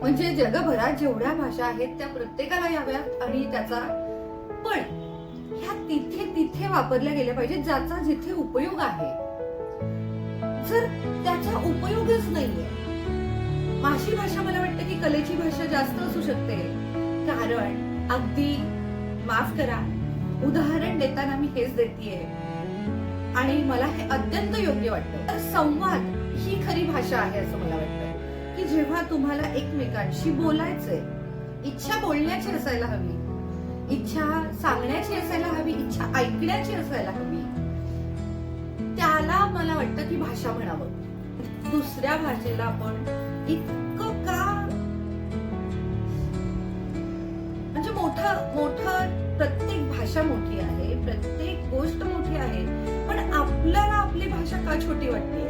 म्हणजे जगभरात जेवढ्या भाषा आहेत त्या प्रत्येकाला याव्यात आणि त्याचा पण ह्या तिथे तिथे वापरल्या गेल्या पाहिजेत ज्याचा जिथे उपयोग आहे. जर त्याचा उपयोगच नाहीये, माझी भाषा मला वाटतं की कलेची भाषा जास्त असू शकते. कारण अगदी माफ करा, उदाहरण देताना मी हेच देतीये आणि मला हे अत्यंत योग्य वाटतं. तर संवाद ही खरी भाषा आहे असं मला वाटतं की जेव्हा तुम्हाला एकमेकांशी बोलायचंय, इच्छा बोलण्याची असायला हवी, इच्छा सांगण्याची असायला हवी, इच्छा ऐकण्याची असायला हवी, त्याला मला वाटतं की भाषा म्हणावं. दुसऱ्या भाषेला आपण इतकं का म्हणजे मोठं प्रत्येक भाषा मोठी आहे, प्रत्येक गोष्ट मोठी आहे, पण आपल्याला आपली भाषा का छोटी वाटते?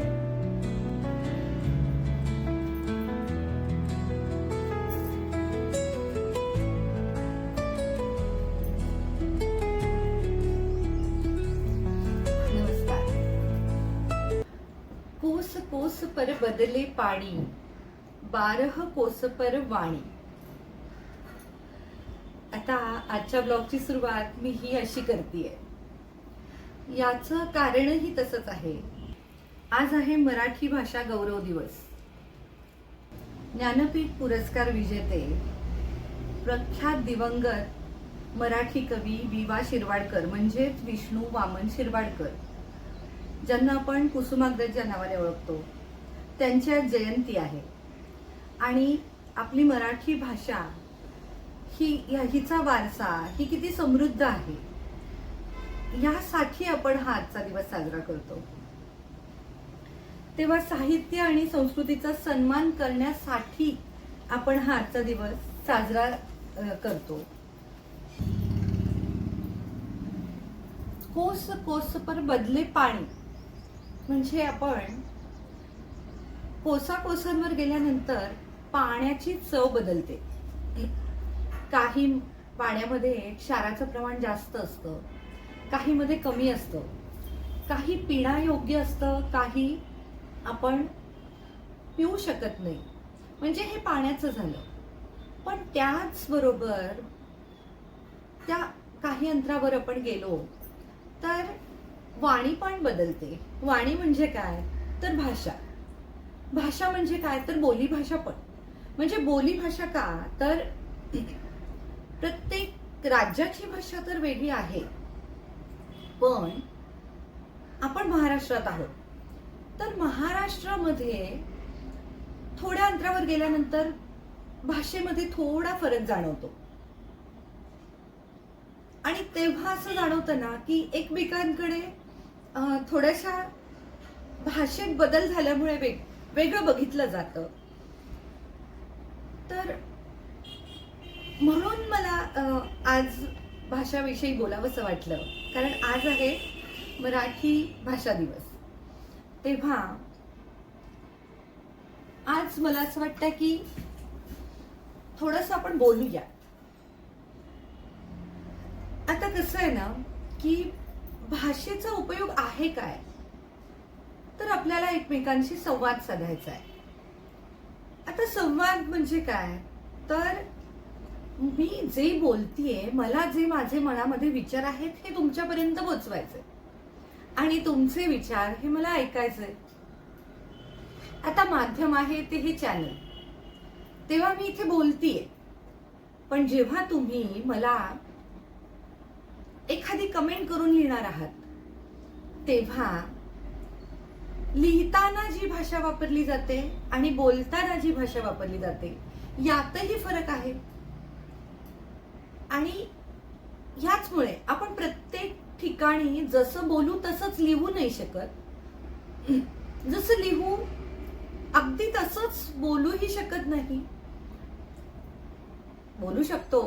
नमस्कार. कोस कोस पर बदले पाणी, 12 कोस पर वाणी. आता आजच्या ब्लॉगची सुरुवात मी ही अशी करतेय. याचं कारणही तसंच आहे. आज आहे मराठी भाषा गौरव दिवस. ज्ञानपीठ पुरस्कार विजेते प्रख्यात दिवंगत मराठी कवी वि.वा. शिरवाडकर म्हणजेच विष्णू वामन शिरवाडकर, ज्यांना आपण कुसुमाग्रज या नावाने ओळखतो, त्यांची आज जयंती आहे. आणि आपली मराठी भाषा हिचा वारसा ही किती समृद्ध आहे यासाठी आपण हा आजचा दिवस साजरा करतो. तेव्हा साहित्य आणि संस्कृतीचा सन्मान करण्यासाठी आपण हा आजचा दिवस साजरा करतो. कोस कोस पर बदले पाणी म्हणजे आपण कोसाकोसांवर गेल्यानंतर पाण्याची चव बदलते. काही पाण्यामध्ये क्षाराचं प्रमाण जास्त असतं, काही मध्ये कमी असतं, काही पिण्यायोग्य असतं, काही आपण पिऊ शकत नाही. म्हणजे हे पाण्याचं झालं. पण त्याचबरोबर त्या काही अंतरावर आपण गेलो तर वाणी पण बदलते. वाणी म्हणजे काय तर भाषा. भाषा म्हणजे काय तर बोलीभाषा पण. म्हणजे बोलीभाषा का तर प्रत्येक राज्याची भाषा तर वेगळी आहे, पण आपण महाराष्ट्रात आहोत तर महाराष्ट्रामध्ये थोड्या अंतरावर गेल्यानंतर भाषेमध्ये थोडा फरक जाणवतो. आणि तेव्हा असं जाणवतं ना की एकमेकांकडे थोड्याशा भाषेत बदल झाल्यामुळे वेगळं बघितलं जातं. तर म्हणून मला आज भाषाविषयी बोलावंसं वाटलं, कारण आज आहे मराठी भाषा दिवस. तेव्हा आज मला असं वाटतं की थोडंसं आपण बोलूया. आता कसं आहे ना की भाषेचा उपयोग आहे काय तर आपल्याला एकमेकांशी संवाद साधायचा आहे. आता संवाद म्हणजे काय तर मी जे बोलतीये, मला जे माझे मनामध्ये विचार आहेत हे तुमच्यापर्यंत पोचवायचे आणि तुमचे विचार हे मला ऐकायचे. आता माध्यम आहे ते हे चॅनल, तेव्हा मी इथे बोलतीये, पण जेव्हा तुम्ही मला एखादी कमेंट करून लिहिणार आहात तेव्हा लिहिताना जी भाषा वापरली जाते आणि बोलताना जी भाषा वापरली जाते यातही फरक आहे. आणि याचमुळे आपण प्रत्येक ठिकाणी जसं बोलू तसंच लिहू नाही शकत. जसं लिहू अगदी तसंच बोलूही शकत नाही. बोलू शकतो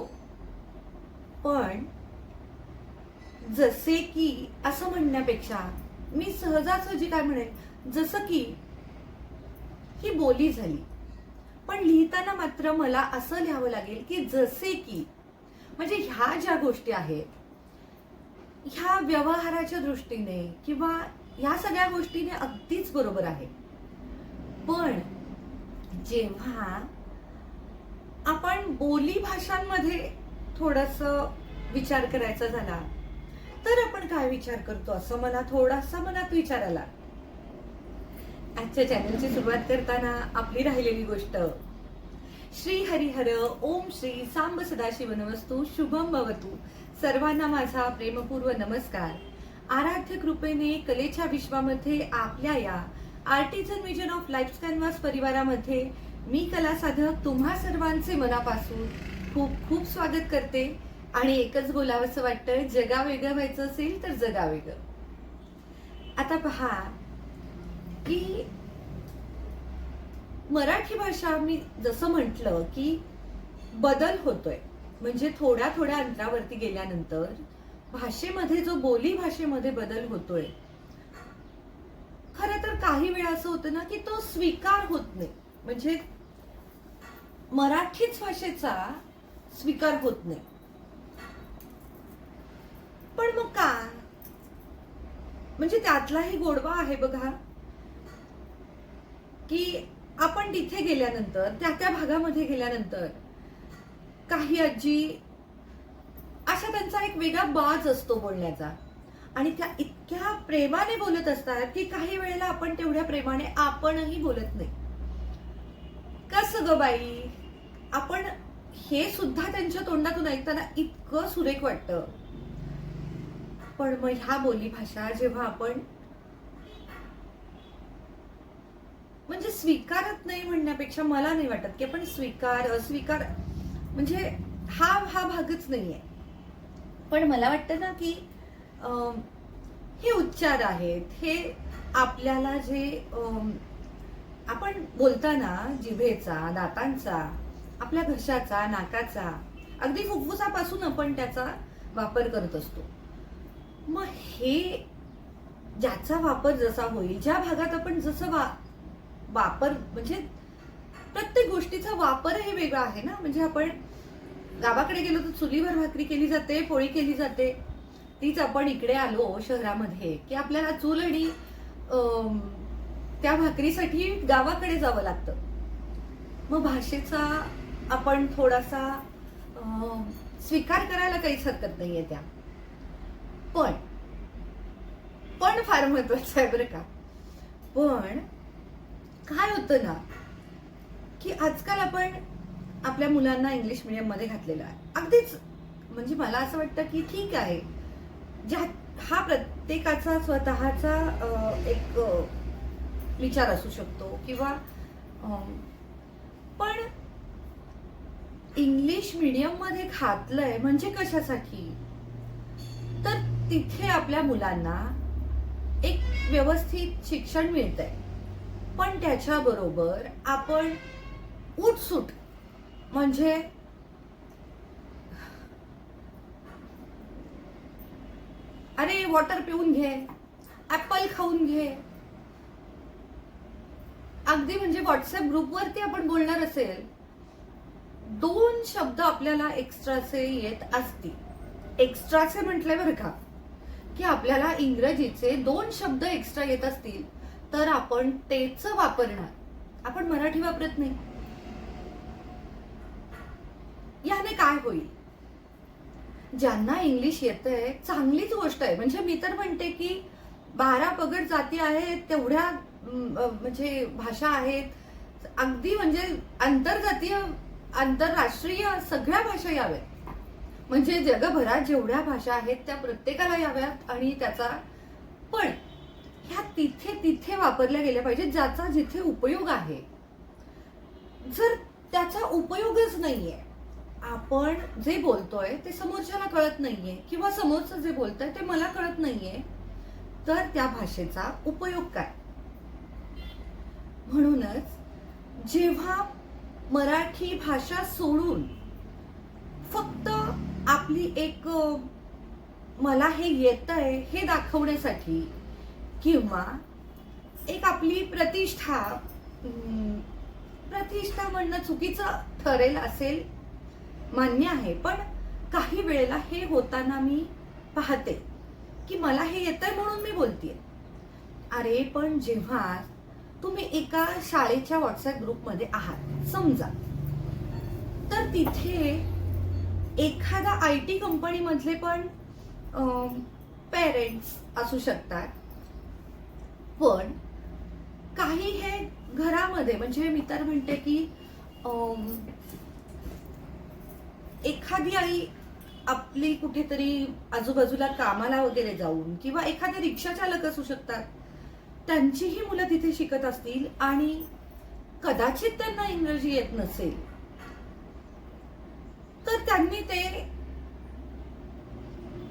पण जसे की असं म्हणण्यापेक्षा मी सहजासहजी काय म्हणेन, जसं की ही बोली झाली. पण लिहिताना मात्र मला असं लिहावं लागेल की जसे की, म्हणजे ह्या ज्या गोष्टी आहेत ह्या व्यवहाराच्या दृष्टीने किंवा ह्या सगळ्या गोष्टीने अगदीच बरोबर आहे. पण जेव्हा आपण बोली भाषांमध्ये थोडस विचार करायचा झाला तर आपण काय विचार करतो असं मला थोडासा मनात विचार आला. आजच्या चॅनलची सुरुवात करताना आपली राहिलेली गोष्ट. श्री हरिहर ओम श्री सांब सदाशिव नमस्तु शुभम भवतु. सर्वांना माझा प्रेमपूर्व नमस्कार. आराध्य कृपेने कलेच्या विश्वामध्ये आपल्या या artisan vision of life canvas परिवारामध्ये मी कला साधक तुम्हा सर्वांचे मनापासून खूप खूप स्वागत करते. आणि एकच बोलावंसं वाटतं, जगा वेगळं व्हायचं असेल तर जगा वेगळं. आता पहा की मराठी भाषा मी जसं म्हटलं की बदल होतोय, म्हणजे थोड्या थोड्या अंतरावरती गेल्यानंतर भाषेमध्ये जो बोली भाषेमध्ये बदल होतोय, खरं तर काही वेळा असं होतं ना की तो स्वीकार होत नाही, म्हणजे मराठीच भाषेचा स्वीकार होत नाही. पण मग का, म्हणजे त्यातलाही गोडवा आहे बघा की आपण तिथे गेल्यानंतर त्या भागामध्ये गेल्यानंतर काही आजी अशा त्यांचा एक वेगळा बाज असतो बोलण्याचा, आणि त्या इतक्या प्रेमाने बोलत असतात की काही वेळेला आपण तेवढ्या प्रेमाने आपणही बोलत नाही. कसं ग बाई, आपण हे सुद्धा त्यांच्या तोंडातून ऐकताना इतकं सुरेख वाटतं. पण मग ह्या बोली भाषा जेव्हा आपण म्हणजे स्वीकारत नाही म्हणण्यापेक्षा मला नाही वाटत की आपण स्वीकार अस्वीकार म्हणजे हा भागच नाहीये. पण मला वाटतं ना की हे उच्चार आहेत, हे आपल्याला जे आपण बोलताना जिभेचा, दातांचा, आपल्या घशाचा, नाकाचा, अगदी फुफ्फुसापासून आपण त्याचा वापर करत असतो. मग हे ज्याचा वापर जसा होईल, ज्या भागात आपण जसं वापर म्हणजे प्रत्येक गोष्टीचा वापरही वेगळा आहे ना. म्हणजे आपण गावाकडे गेलो तर चुलीवर भाकरी केली जाते, पोळी केली जाते. तीच आपण इकडे आलो शहरामध्ये की आपल्याला चूल आणि त्या भाकरीसाठी गावाकडे जावं लागतं. मग भाषेचा आपण थोडासा स्वीकार करायला काहीच हरकत नाहीये त्या. पण फार महत्वाचं आहे बरं का. पण काय होतं ना की आजकाल आपण आपल्या मुलांना इंग्लिश मीडियम मध्ये घातलेलं आहे. अगदीच म्हणजे मला असं वाटतं की ठीक आहे, हा प्रत्येकाचा स्वतःचा एक विचार असू शकतो किंवा पण इंग्लिश मीडियम मध्ये घातलंय म्हणजे कशासाठी, तर तिथे आपल्या मुलांना एक व्यवस्थित शिक्षण मिळतंय. पण त्याच्याबरोबर आपण उठसूट म्हणजे अरे वॉटर पिऊन घे, ऍपल खाऊन घे, अगदी म्हणजे व्हॉट्सअप ग्रुपवरती आपण बोलणार असेल, 2 शब्द आपल्याला एक्स्ट्राचे येत असतील. एक्स्ट्राचे म्हटले बरं का, की आपल्याला इंग्रजीचे 2 शब्द एक्स्ट्रा येत असतील तर आपण तेच वापरणार, आपण मराठी वापरत नाही. याने काय होईल, ज्यांना इंग्लिश येतंय चांगलीच गोष्ट आहे. म्हणजे मी तर म्हणते की 12 पगड जाती आहेत, तेवढ्या म्हणजे भाषा आहेत, अगदी म्हणजे आंतरजातीय आंतरराष्ट्रीय सगळ्या भाषा याव्यात. म्हणजे जगभरात जेवढ्या भाषा आहेत त्या प्रत्येकाला याव्यात. आणि त्याचा पण ह्या तिथे वापरल्या गेल्या पाहिजेत ज्याचा जिथे उपयोग आहे. जर त्याचा उपयोगच नाहीये, आपण जे बोलतोय ते समोरच्याला कळत नाहीये किंवा समोरचं जे बोलतंय ते मला कळत नाहीये, तर त्या भाषेचा उपयोग काय. म्हणूनच जेव्हा मराठी भाषा सोडून फक्त आपली एक मला हे येतंय हे दाखवण्यासाठी किंवा एक आपली प्रतिष्ठा म्हणणं चुकीचं ठरेल असेल, मान्य आहे. पण काही वेळेला हे होताना मी पाहते की मला हे येतंय म्हणून मी बोलतेय. अरे पण जेव्हा तुम्ही एका शाळेच्या व्हॉट्सअप ग्रुपमध्ये आहात समजा, तर तिथे एखादा IT कंपनी मधले पण पेरेंट्स असू शकतात, पण काही हे घरामध्ये, म्हणजे मी तर म्हणते की एखादी आई आपली कुठेतरी आजूबाजूला कामाला वगैरे जाऊन, किंवा एखादे रिक्षा चालक असू शकतात, त्यांचीही मुलं तिथे शिकत असतील आणि कदाचित त्यांना इंग्रजी येत नसेल, तर त्यांनी ते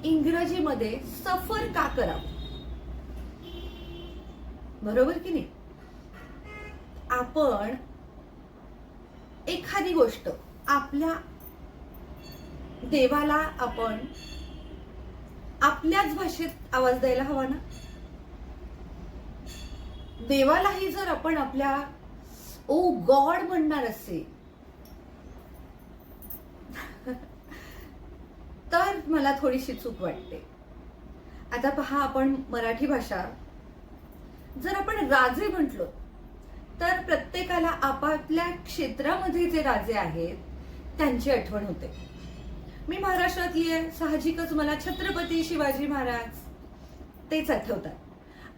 इंग्रजीमध्ये सफर का करावं? बरोबर की नाही? आपण एखादी गोष्ट आपल्या देवाला आपण आपल्याच भाषेत आवाज द्यायला हवा ना. देवालाही जर आपण आपल्या ओ गॉड म्हणणार असेल, तर मला थोडीशी चूक वाटते. आता पहा, आपण मराठी भाषा जर आपण राजे म्हटलो, तर प्रत्येकाला आपापल्या क्षेत्रामध्ये जे राजे आहेत त्यांची आठवण होते. मी महाराष्ट्रातली आहे, साहजिकच मला छत्रपती शिवाजी महाराज तेच आठवतात.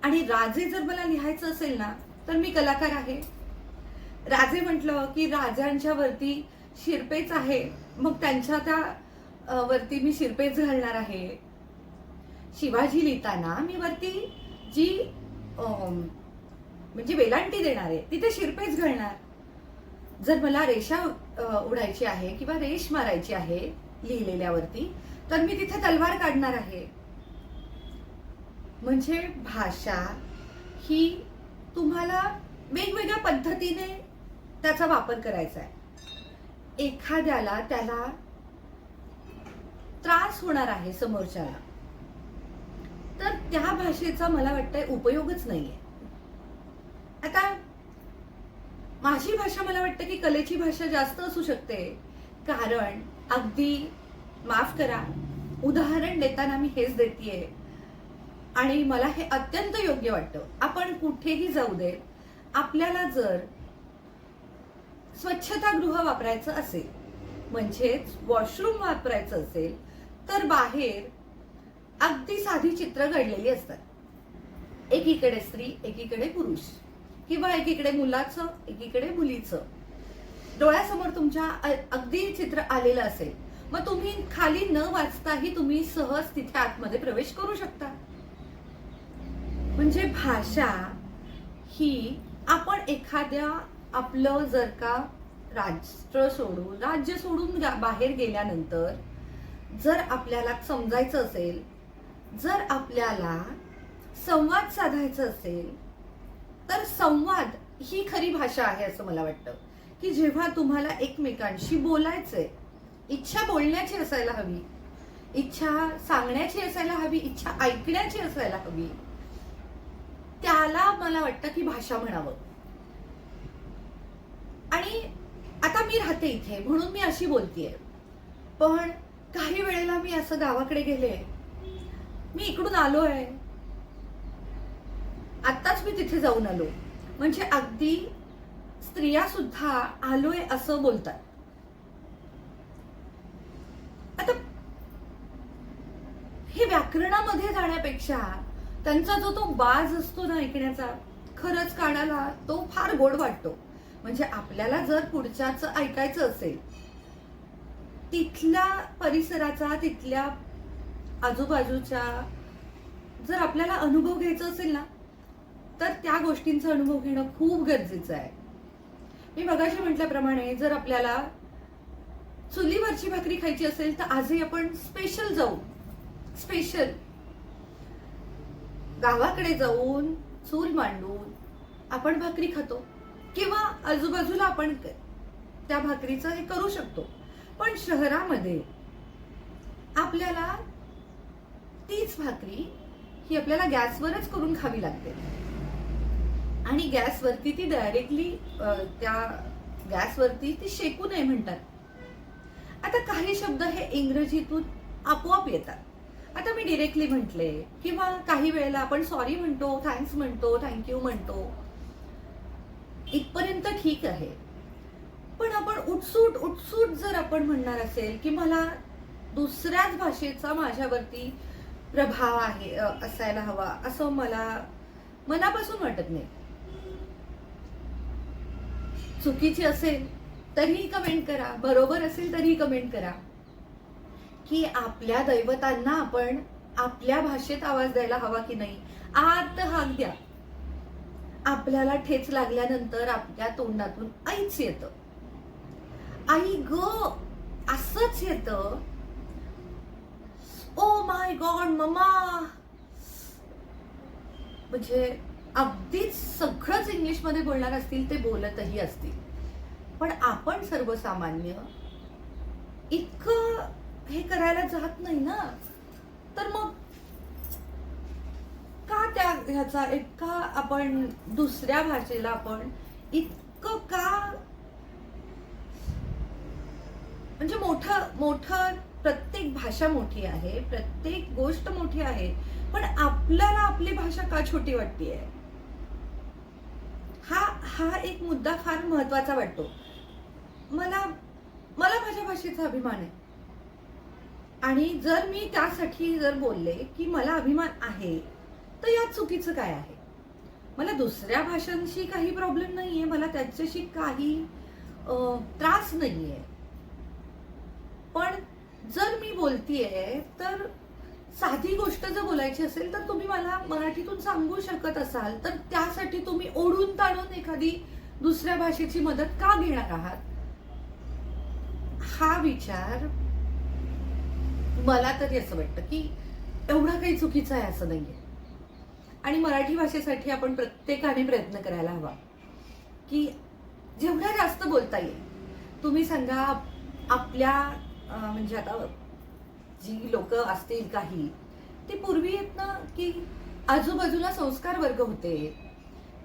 आणि राजे जर मला लिहायचं असेल ना, तर मी कलाकार आहे. राजे म्हटलं की राजांच्या वरती शिरपेच आहे, मग त्यांच्या त्या वरती मी शिरपेच घालणार आहे. शिवाजी लिहिताना मी वरती जी म्हणजे वेलांटी देणार आहे तिथे शिरपेच घालणार. जर मला रेषा उडायची आहे किंवा रेष मारायची आहे लिहिलेल्यावरती, तर मी तिथे तलवार काढणार आहे. म्हणजे भाषा ही तुम्हाला वेगवेगळ्या पद्धतीने त्याचा वापर करायचा आहे. एखाद्याला त्याला त्रास होणार आहे समोरच्याला, तर त्या भाषेचा मला वाटतंय उपयोगच नाहीये. आता माझी भाषा मला वाटतं की कलेची भाषा जास्त असू शकते, कारण अगदी माफ करा, उदाहरण देताना मी हेच देतीये आणि मला हे अत्यंत योग्य वाटतं. आपण कुठेही जाऊ दे, आपल्याला जर स्वच्छतागृह वापरायचं असेल, म्हणजेच वॉशरूम वापरायचं असेल, तर बाहेर अगदी साधी चित्र काढलेली असतात. एकीकडे स्त्री, एकीकडे पुरुष, किंवा एकीकडे मुलाचं, एकीकडे मुलीचं. डोळ्यासमोर तुमच्या अगदी चित्र आलेलं असेल, मग तुम्ही खाली न वाचताही तुम्ही सहज तिथे आतमध्ये प्रवेश करू शकता. म्हणजे भाषा ही आपण एखाद्या आपलं जर का राज्य सोडून बाहेर गेल्यानंतर जर आपल्याला समजायचं असेल, जर आपल्याला संवाद साधायचा असेल, तर संवाद ही खरी भाषा आहे असं मला वाटतं. की जेव्हा तुम्हाला एकमेकांशी बोलायचंय, इच्छा बोलण्याची असायला हवी, इच्छा सांगण्याची असायला हवी, इच्छा ऐकण्याची असायला हवी, त्याला मला वाटतं की भाषा म्हणावं. आणि आता मी राहते इथे म्हणून मी अशी बोलतेय, पण काही वेळेला मी असं गावाकडे गेले, मी इकडून आलोय, आत्ताच मी तिथे जाऊन आलो, म्हणजे अगदी स्त्रिया सुद्धा आलोय असं बोलतात. आता हे व्याकरणामध्ये जाण्यापेक्षा त्यांचा जो तो बाज असतो ना ऐकण्याचा, खरंच कानाला तो फार गोड वाटतो. म्हणजे आपल्याला जर पुढच्याच ऐकायचं असेल, तिथल्या परिसराचा, तिथल्या आजूबाजूच्या जर आपल्याला अनुभव घ्यायचा असेल ना, तर त्या गोष्टींचा अनुभव घेणं खूप गरजेचं आहे. मी मगाशी म्हटल्याप्रमाणे जर आपल्याला चुलीवरची भाकरी खायची असेल, तर आजही आपण स्पेशल जाऊ, स्पेशल गावाकडे जाऊन चूल मांडून आपण भाकरी खातो, किंवा आजूबाजूला आपण त्या भाकरीचं हे करू शकतो. पण शहरामध्ये आपल्याला तीच भाकरी ही आपल्याला गॅसवरच करून खावी लागते, आणि गॅसवरती ती डायरेक्टली त्या गॅसवरती ती शेकू नये म्हणतात. आता काही शब्द हे इंग्रजीतून आपोआप येतात. आता मी डिरेक्टली म्हटले, किंवा काही वेळेला आपण सॉरी म्हणतो, थँक्स म्हणतो, थँक्यू म्हणतो, इथपर्यंत ठीक आहे. पण आपण उठसूट उठसूट जर आपण म्हणणार असेल की मला दुसऱ्याच भाषेचा माझ्यावरती प्रभाव आहे असायला हवा, असं मला मनापासून वाटत नाही. चुकीची असेल तरीही कमेंट करा, बरोबर असेल तरीही कमेंट करा, की आपल्या दैवतांना आपण आपल्या भाषेत आवाज द्यायला हवा की नाही. आर्त हाक द्या. आपल्याला ठेच लागल्यानंतर आपल्या तोंडातून आईच येतं, आई ग असंच येतं. ओ माय गॉड मम्मा, म्हणजे अगदीच सगळंच इंग्लिशमध्ये बोलणार असतील ते बोलतही असतील, पण आपण सर्वसामान्य इतकं हे करायला जात नाही ना. तर मग का ह्याचा इतका आपण दुसऱ्या भाषेला आपण इतकं का, म्हणजे मोठं प्रत्येक भाषा मोठी आहे, प्रत्येक गोष्ट मोठी आहे, पण आपल्याला आपली भाषा का छोटी वाटतेय, हा एक मुद्दा फार महत्वाचा वाटतो मला. माझ्या भाषेचा अभिमान आहे, आणि जर मी त्यासाठी जर बोलले की मला अभिमान आहे, तर यात चुकीचं काय आहे. मला दुसऱ्या भाषांशी काही प्रॉब्लेम नाहीये, मला त्याच्याशी काही त्रास नाहीये. पण जर मी बोलतीये तर साधी गोष्ट जर बोलायची असेल तर तुम्ही मला मराठीतून सांगू शकत असाल, तर त्यासाठी तुम्ही ओढून ताणून एखादी दुसऱ्या भाषेची मदत का घेणार आहात. हा विचार मला तरी असं वाटतं की एवढा काही चुकीचं आहे असं नाहीये. आणि मराठी भाषेसाठी आपण प्रत्येकाने प्रयत्न करायला हवा की जेवढा जास्त बोलता येईल. तुम्ही सांगा आपल्या म्हणजे आता जी लोक असतील काही, ते पूर्वी येत ना की आजूबाजूला संस्कार वर्ग होते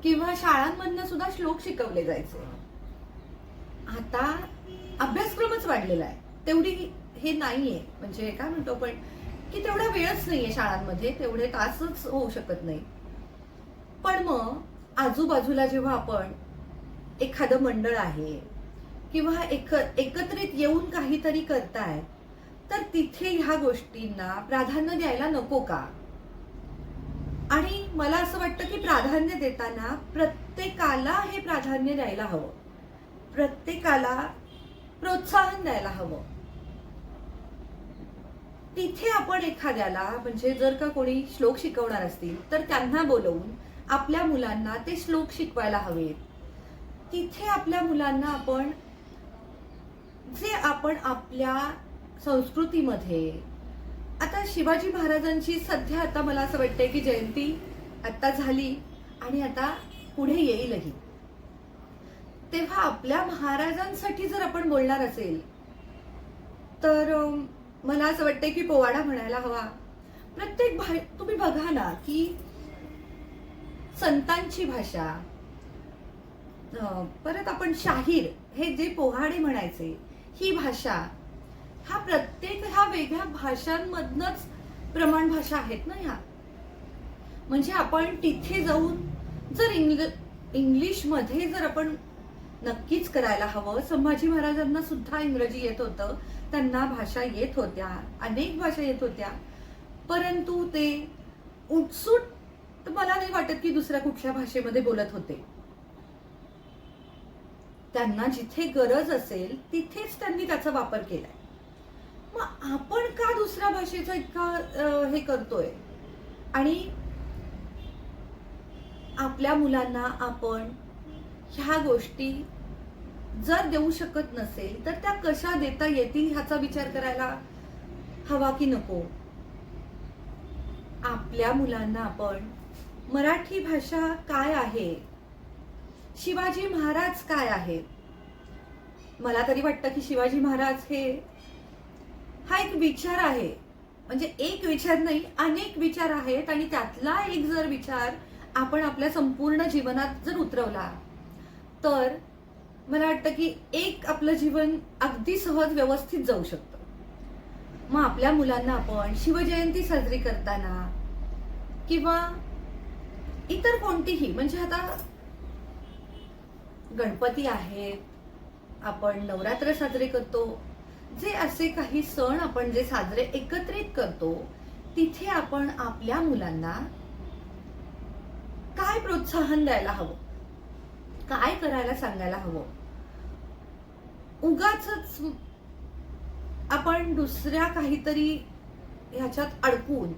किंवा शाळांमधनं सुद्धा श्लोक शिकवले जायचे. आता अभ्यासक्रमच वाढलेला आहे, तेवढी हे नाहीये, म्हणजे काय म्हणतो आपण की तेवढा वेळच नाहीये शाळांमध्ये, तेवढे तासच होऊ शकत नाही. पण मग आजूबाजूला जेव्हा आपण एखादं मंडळ आहे किंवा एकत्रित येऊन काहीतरी करताय, तर तिथे ह्या गोष्टींना प्राधान्य द्यायला नको का. आणि मला असं वाटतं की प्राधान्य देताना प्रत्येकाला हे प्राधान्य द्यायला हवं, प्रत्येकाला प्रोत्साहन द्यायला हवं. तिथे आपण एखाद्याला, म्हणजे जर का कोणी श्लोक शिकवणार असतील तर त्यांना बोलवून आपल्या मुलांना ते श्लोक शिकवायला हवेत. तिथे आपल्या मुलांना आपण जे आपण आपल्या संस्कृतीमध्ये, आता शिवाजी महाराजांची सध्या आता मला असं वाटतंय की जयंती आता झाली आणि आता पुढे येईलही, तेव्हा आपल्या महाराजांसाठी जर आपण बोलणार असेल तर मला असं वाटतंय की पोवाडा म्हणायला हवा. प्रत्येक तुम्ही बघा ना की संतांची भाषा, परत आपण शाहीर हे जे पोवाडे म्हणायचे, ही भाषा, ह्या वेगळ्या भाषांमधनच प्रमाण भाषा आहेत ना ह्या. म्हणजे आपण तिथे जाऊन जर इंग्लिश मध्ये जर आपण नक्कीच करायला हवं. संभाजी महाराजांना सुद्धा इंग्रजी येत होतं, त्यांना भाषा येत होत्या, अनेक भाषा येत होत्या, परंतु ते उठसूट मला नाही वाटत की दुसऱ्या कुठल्या भाषेमध्ये बोलत होते. त्यांना जिथे गरज असेल तिथेच त्यांनी त्याचा वापर केलाय. मग आपण का दुसऱ्या भाषेचा इतका हे करतोय. आणि आपल्या मुलांना आपण ह्या गोष्टी जर देऊ शकत नसेल तर त्या कशा देता येतील ह्याचा विचार करायला हवा की नको. आपल्या मुलांना आपण मराठी भाषा काय आहे, शिवाजी महाराज काय आहेत. मला तरी वाटतं की शिवाजी महाराज हा एक विचार आहे, म्हणजे एक विचार नाही, अनेक विचार आहेत, आणि त्यातला एक जर विचार आपण आपल्या संपूर्ण जीवनात जर उतरवला तर मला वाटतं की एक आपलं जीवन अगदी सहज व्यवस्थित जाऊ शकतं. मग आपल्या मुलांना आपण शिवजयंती साजरी करताना किंवा इतर कोणतीही, म्हणजे आता गणपती आहेत, आपण नवरात्र साजरे करतो, जे असे काही सण आपण जे साजरे एकत्रित करतो, तिथे आपण आपल्या मुलांना काय प्रोत्साहन द्यायला हवं, काय करायला सांगायला हवं. उगाचच आपण दुसऱ्या काहीतरी ह्याच्यात अडकून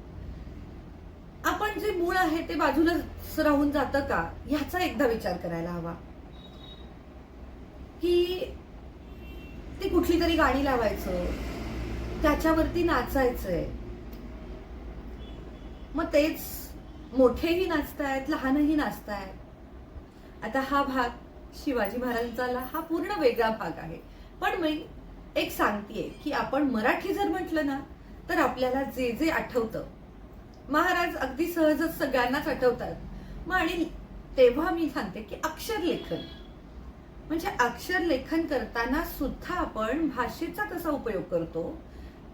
आपण जे मूळ आहे ते बाजूलाच राहून जातं का, ह्याचा एकदा विचार करायला हवा. की ती कुठली तरी गाणी लावायचं, त्याच्यावरती नाचायचंय, मग तेच मोठेही नाचतायत, लहानही नाचतायत. आता हा भाग शिवाजी महाराजांचा हा पूर्ण वेगळा भाग आहे. पण मी एक सांगतेय की आपण मराठी जर म्हटलं ना, तर आपल्याला जे जे आठवतं, महाराज अगदी सहजच सगळ्यांनाच आठवतात. मग आणि तेव्हा मी सांगते की अक्षर लेखन, म्हणजे अक्षर लेखन करताना सुद्धा आपण भाषेचा कसा उपयोग करतो.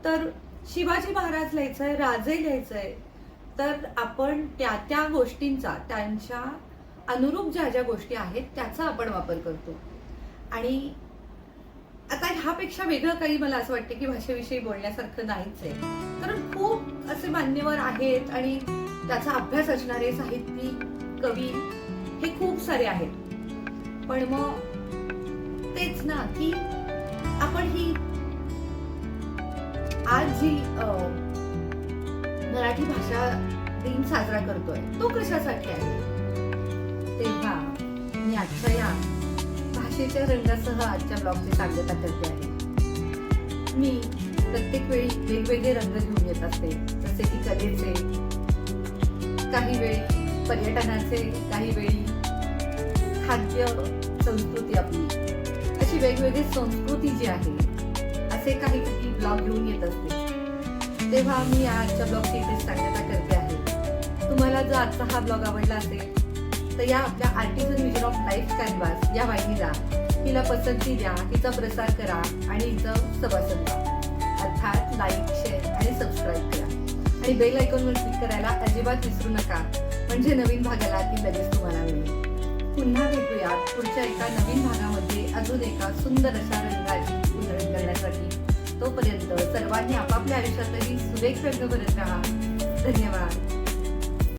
तर शिवाजी महाराज लिहायचंय, राजे लिहायचंय, तर आपण त्या त्या गोष्टींचा, त्यांच्या अनुरूप ज्या ज्या गोष्टी आहेत त्याचा आपण वापर करतो. आणि आता ह्यापेक्षा वेगळं काही मला असं वाटतं की भाषेविषयी बोलण्यासारखं नाहीच आहे. कारण खूप असे मान्यवर आहेत आणि त्याचा अभ्यास असणारे साहित्यिक, कवी हे खूप सारे आहेत. पण मग तेच ना की आपण ही आज जी मराठी भाषा दिन साजरा करतोय तो कशासाठी आहे. तेव्हा मी आजच्या या भाषेच्या रंगासह आजच्या ब्लॉगची सांगता करते आहे. मी प्रत्येक वेळी वेगवेगळे रंग घेऊन येत असते, जसे की कलेचे, काही वेळी पर्यटनाचे, काही वेळी खाद्य संस्कृती, आपली अशी वेगवेगळी संस्कृती जी आहे, असे काही काही ब्लॉग घेऊन येत असते. तेव्हा मी आजच्या ब्लॉगची इथे सांगता करते आहे. तुम्हाला जर आजचा हा ब्लॉग आवडला असेल तर या आपल्या artisan vision of life canvas या वाहिनीला तिला पसंती द्या, तिचा प्रसार करा आणि हिचं सभासद व्हा. अर्थात लाईक, शेअर आणि सबस्क्राईब करा आणि बेल आयकॉनवर क्लिक करायला अजिबात विसरू नका, म्हणजे नवीन भागाला ती लगेच तुम्हाला मिळेल. पुन्हा भेटूया पुढच्या एका नवीन भागामध्ये अजून एका सुंदर अशा रंगाची उधळण करण्यासाठी. तोपर्यंत सर्वांनी आपापल्या आयुष्यातही सुरेख रंग भरत राहा. धन्यवाद.